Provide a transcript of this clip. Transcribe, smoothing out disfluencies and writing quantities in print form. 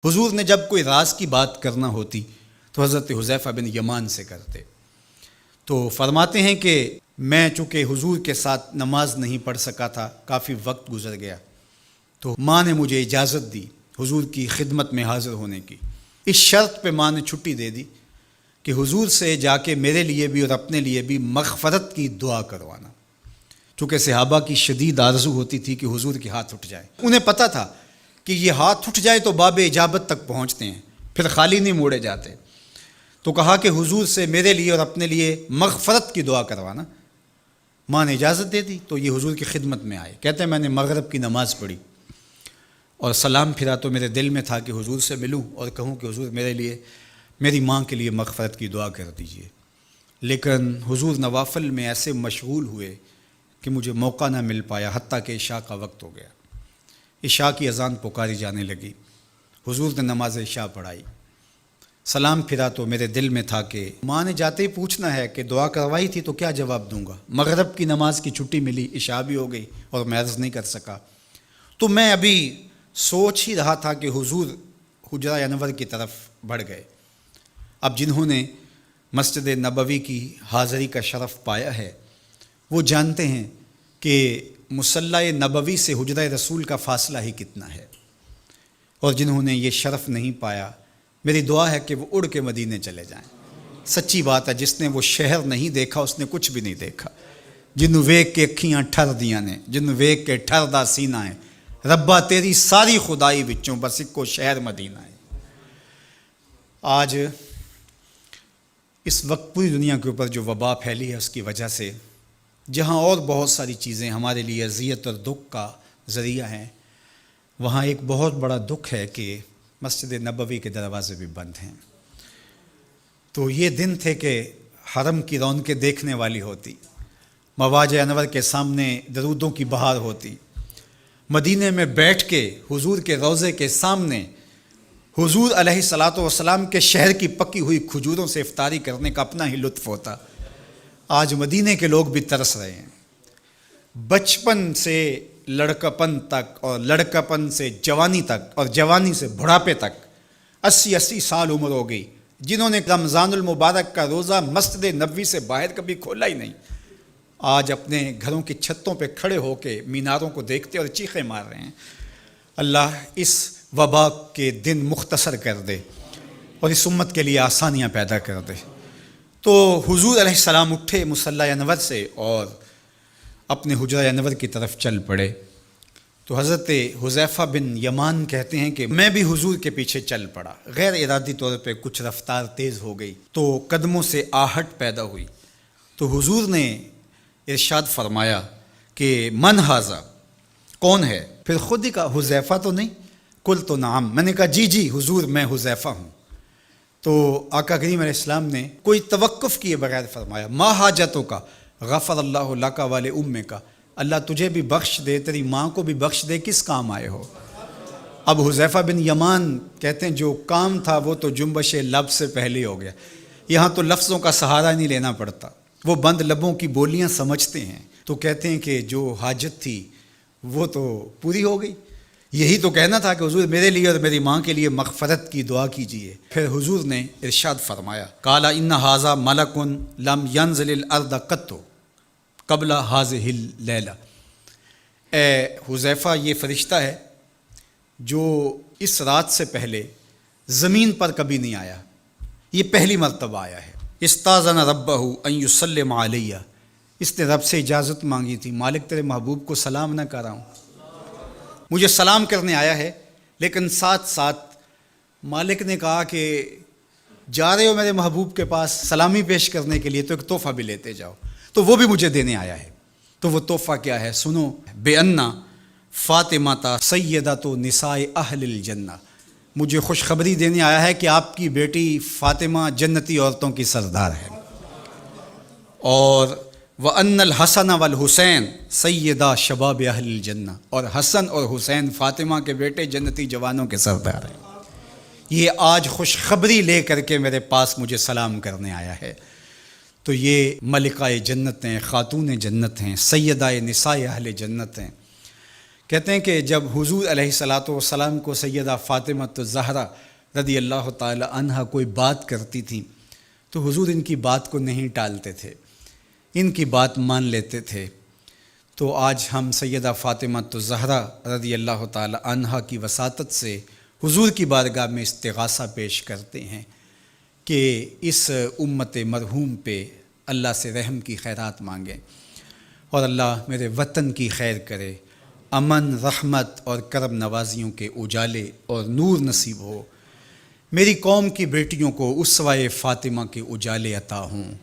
حضور نے جب کوئی راز کی بات کرنا ہوتی تو حضرت حذیفہ بن یمان سے کرتے۔ تو فرماتے ہیں کہ میں چونکہ حضور کے ساتھ نماز نہیں پڑھ سکا تھا، کافی وقت گزر گیا، تو ماں نے مجھے اجازت دی حضور کی خدمت میں حاضر ہونے کی۔ اس شرط پہ ماں نے چھٹی دے دی کہ حضور سے جا کے میرے لیے بھی اور اپنے لیے بھی مغفرت کی دعا کروانا، چونکہ صحابہ کی شدید آرزو ہوتی تھی کہ حضور کے ہاتھ اٹھ جائے۔ انہیں پتہ تھا کہ یہ ہاتھ اٹھ جائے تو باب اجابت تک پہنچتے ہیں، پھر خالی نہیں موڑے جاتے۔ تو کہا کہ حضور سے میرے لیے اور اپنے لیے مغفرت کی دعا کروانا۔ ماں نے اجازت دے دی تو یہ حضور کی خدمت میں آئے۔ کہتے ہیں میں نے مغرب کی نماز پڑھی اور سلام پھرا تو میرے دل میں تھا کہ حضور سے ملوں اور کہوں کہ حضور میرے لیے، میری ماں کے لیے مغفرت کی دعا کر دیجیے، لیکن حضور نوافل میں ایسے مشغول ہوئے کہ مجھے موقع نہ مل پایا، حتیٰ کہ عشاء کا وقت ہو گیا۔ عشاء کی اذان پکاری جانے لگی، حضور نے نماز عشاء پڑھائی، سلام پھرا تو میرے دل میں تھا کہ ماں نے جاتے ہی پوچھنا ہے کہ دعا کروائی تھی تو کیا جواب دوں گا۔ مغرب کی نماز کی چھٹی ملی، عشاء بھی ہو گئی اور میں عرض نہیں کر سکا۔ تو میں ابھی سوچ ہی رہا تھا کہ حضور حجرہ انور کی طرف بڑھ گئے۔ اب جنہوں نے مسجد نبوی کی حاضری کا شرف پایا ہے وہ جانتے ہیں کہ مصلی نبوی سے حجرہ رسول کا فاصلہ ہی کتنا ہے، اور جنہوں نے یہ شرف نہیں پایا میری دعا ہے کہ وہ اڑ کے مدینے چلے جائیں۔ سچی بات ہے، جس نے وہ شہر نہیں دیکھا اس نے کچھ بھی نہیں دیکھا۔ جنوں ویکھ کے اکھیاں ٹھر دیاں نے، جنوں ویکھ کے ٹھر دا سینہ ہے، ربا تیری ساری خدائی وچوں بس اکو شہر مدینہ ہے۔ آج اس وقت پوری دنیا کے اوپر جو وبا پھیلی ہے اس کی وجہ سے جہاں اور بہت ساری چیزیں ہمارے لیے اذیت اور دکھ کا ذریعہ ہیں، وہاں ایک بہت بڑا دکھ ہے کہ مسجد نبوی کے دروازے بھی بند ہیں۔ تو یہ دن تھے کہ حرم کی رونقیں دیکھنے والی ہوتی، مواج انور کے سامنے درودوں کی بہار ہوتی، مدینے میں بیٹھ کے حضور کے روضے کے سامنے حضور علیہ الصلاۃ والسلام کے شہر کی پکی ہوئی کھجوروں سے افطاری کرنے کا اپنا ہی لطف ہوتا۔ آج مدینے کے لوگ بھی ترس رہے ہیں۔ بچپن سے لڑکپن تک اور لڑکپن سے جوانی تک اور جوانی سے بڑھاپے تک 80 سال عمر ہو گئی، جنہوں نے رمضان المبارک کا روزہ مسجد نبوی سے باہر کبھی کھولا ہی نہیں، آج اپنے گھروں کی چھتوں پہ کھڑے ہو کے میناروں کو دیکھتے اور چیخیں مار رہے ہیں۔ اللہ اس وبا کے دن مختصر کر دے اور اس امت کے لیے آسانیاں پیدا کر دے۔ تو حضور علیہ السلام اٹھے مصلی انور سے اور اپنے حجرہ انور کی طرف چل پڑے۔ تو حضرت حذیفہ بن یمان کہتے ہیں کہ میں بھی حضور کے پیچھے چل پڑا، غیر ارادی طور پہ کچھ رفتار تیز ہو گئی تو قدموں سے آہٹ پیدا ہوئی۔ تو حضور نے ارشاد فرمایا کہ من ھذا، کون ہے؟ پھر خود ہی کہا حذیفہ تو نہیں؟ قلت نعم، میں نے کہا جی حضور میں حذیفہ ہوں۔ تو آقا کریم علیہ السلام نے کوئی توقف کیے بغیر فرمایا ما حاجتوں کا غفر اللہ لک ولی امک، اللہ تجھے بھی بخش دے، تیری ماں کو بھی بخش دے، کس کام آئے ہو؟ اب حذیفہ بن یمان کہتے ہیں جو کام تھا وہ تو جنبش لب سے پہلے ہو گیا، یہاں تو لفظوں کا سہارا نہیں لینا پڑتا، وہ بند لبوں کی بولیاں سمجھتے ہیں۔ تو کہتے ہیں کہ جو حاجت تھی وہ تو پوری ہو گئی، یہی تو کہنا تھا کہ حضور میرے لیے اور میری ماں کے لیے مغفرت کی دعا کیجیے۔ پھر حضور نے ارشاد فرمایا قال ان ھذا ملک لم ینزل الارض قط قبل ھذہ اللیلہ، اے حذیفہ یہ فرشتہ ہے جو اس رات سے پہلے زمین پر کبھی نہیں آیا، یہ پہلی مرتبہ آیا ہے۔ استاذن ربہ ان یسلم علیہ، اس نے رب سے اجازت مانگی تھی، مالک تیرے محبوب کو سلام نہ کر رہا ہوں، مجھے سلام کرنے آیا ہے، لیکن ساتھ ساتھ مالک نے کہا کہ جا رہے ہو میرے محبوب کے پاس سلامی پیش کرنے کے لیے تو ایک تحفہ بھی لیتے جاؤ، تو وہ بھی مجھے دینے آیا ہے۔ تو وہ تحفہ کیا ہے سنو، بے انا فاطمہ سیدۃ نساء اہل الجنہ، مجھے خوشخبری دینے آیا ہے کہ آپ کی بیٹی فاطمہ جنتی عورتوں کی سردار ہے، اور وَأَنَّ الْحَسَنَ وَالْحُسَيْنَ سَيِّدَا شَبَابِ أَهْلِ الْجَنَّةِ، اور حسن اور حسین فاطمہ کے بیٹے جنتی جوانوں کے سردار ہیں۔ یہ آج خوشخبری لے کر کے میرے پاس مجھے سلام کرنے آیا ہے۔ تو یہ ملکہ جنت ہیں، خاتون جنت ہیں، سیدہ نساء اہل جنت ہیں۔ کہتے ہیں کہ جب حضور علیہ الصلاۃ والسلام کو سیدہ فاطمہ الزہرا رضی اللہ تعالی عنہا کوئی بات کرتی تھیں تو حضور ان کی بات کو نہیں ٹالتے تھے، ان کی بات مان لیتے تھے۔ تو آج ہم سیدہ فاطمہ الزہرا رضی اللہ تعالی عنہا کی وساطت سے حضور کی بارگاہ میں استغاثہ پیش کرتے ہیں کہ اس امت مرحوم پہ اللہ سے رحم کی خیرات مانگیں اور اللہ میرے وطن کی خیر کرے، امن، رحمت اور کرم نوازیوں کے اجالے اور نور نصیب ہو، میری قوم کی بیٹیوں کو اسوہ فاطمہ کے اجالے عطا ہوں۔